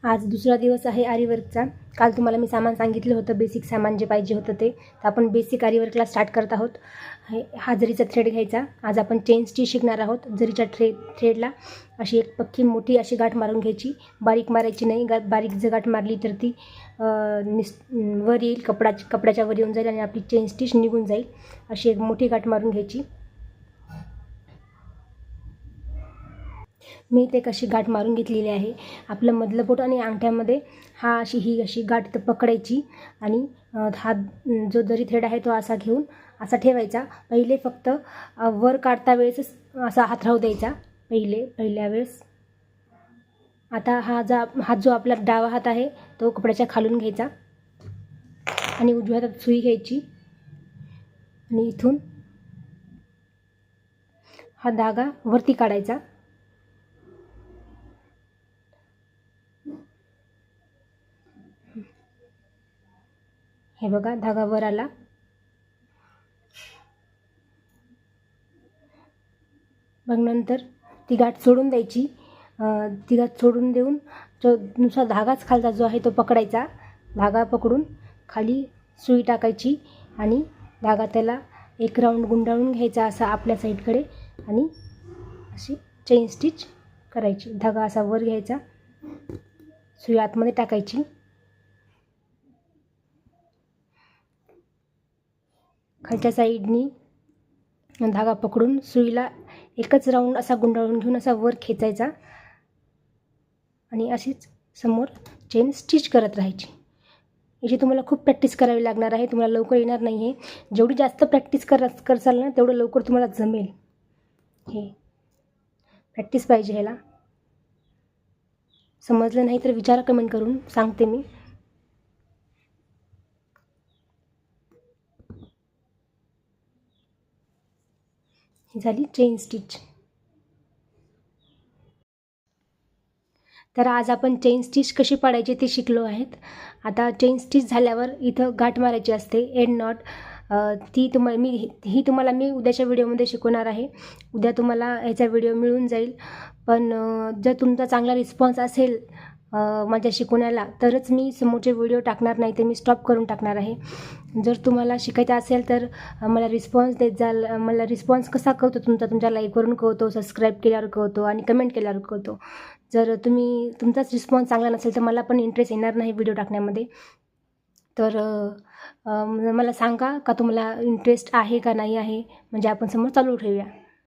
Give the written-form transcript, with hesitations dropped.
आज दुसरा दिवस आहे आरीवर्कचा। काल तुम्हाला मी सामान सांगितलं होतं, बेसिक सामान जे पाहिजे होतं ते। तर आपण बेसिक आरीवर्कला स्टार्ट करत आहोत। हा जरीचा थ्रेड घ्यायचा। आज आपण चेन स्टिच शिकणार आहोत। जरीच्या थ्रेडला अशी एक पक्की मोठी अशी गाठ मारून घ्यायची, बारीक मारायची नाही। बारीक जर गाठ मारली तर ती वर येईल, कपड्याच्या वर येऊन जाईल आणि आपली चेन स्टिच निघून जाईल। अशी एक मोठी गाठ मारून घ्यायची। मी ते कशी गाठ मारून घेतलेली आहे। आपलं मधलं बोट आणि अंगठ्यामध्ये ही अशी गाठ इथं पकडायची आणि हा जो जरी थ्रेड आहे तो असा घेऊन असा ठेवायचा। पहिले फक्त वर काढता वेळेस असा हात राहू द्यायचा पहिल्या वेळेस। आता हात जो आपला डावा हात आहे तो कपड्याच्या खालून घ्यायचा आणि उजव्या हातात सुई घ्यायची आणि इथून हा धागा वरती काढायचा। हे बघा, धागा वर आला। मग नंतर ती गाठ सोडून द्यायची। ती गाठ सोडून देऊन जो नुसता धागाच खालचा जो आहे तो पकडायचा। धागा पकडून खाली सुई टाकायची आणि धागा त्याला एक राऊंड गुंडाळून घ्यायचा असा आपल्या साईडकडे आणि अशी चेन स्टिच करायची। धागा असा वर घ्यायचा, सुई आतमध्ये टाकायची, खालच्या साईडनी धागा पकडून सुईला एकच राऊंड असा गुंडाळून घेऊन असा वर खेचायचा आणि अशीच समोर चेन स्टिच करत राहायची। याची तुम्हाला खूप प्रॅक्टिस करावी लागणार आहे, तुम्हाला लवकर येणार नाही आहे। जेवढी जास्त प्रॅक्टिस करसाल ना तेवढं लवकर तुम्हाला जमेल। हे प्रॅक्टिस पाहिजे ह्याला। समजलं नाही तर विचारा कमेंट करून, सांगते मी। ही झाली चेन स्टिच। तर आज आपण चेन स्टिच कशी पाडायची ते शिकलो आहेत। आता चेन स्टिच झाल्यावर इथं गाठ मारायची असते, एंड नॉट। ही तुम्हाला मी उद्याच्या व्हिडिओमध्ये शिकवणार आहे। उद्या तुम्हाला ह्याचा व्हिडिओ मिळून जाईल। पण जर तुमचा चांगला रिस्पॉन्स असेल माझ्या शिकवण्याला तरच मी समोरचे व्हिडिओ टाकणार, नाही तर मी स्टॉप करून टाकणार आहे। जर तुम्हाला शिकायचं असेल तर मला रिस्पॉन्स देत जाल। मला रिस्पॉन्स कसा कळतो तुमच्या लाईकवरून कळतो, सबस्क्राईब केल्यावर कळतो आणि कमेंट केल्यावर कळतो। जर तुमचाच रिस्पॉन्स चांगला नसेल तर मला पण इंटरेस्ट येणार नाही व्हिडिओ टाकण्यामध्ये। तर मला सांगा का तुम्हाला इंटरेस्ट आहे का नाही आहे, म्हणजे आपण समोर चालू ठेवूया।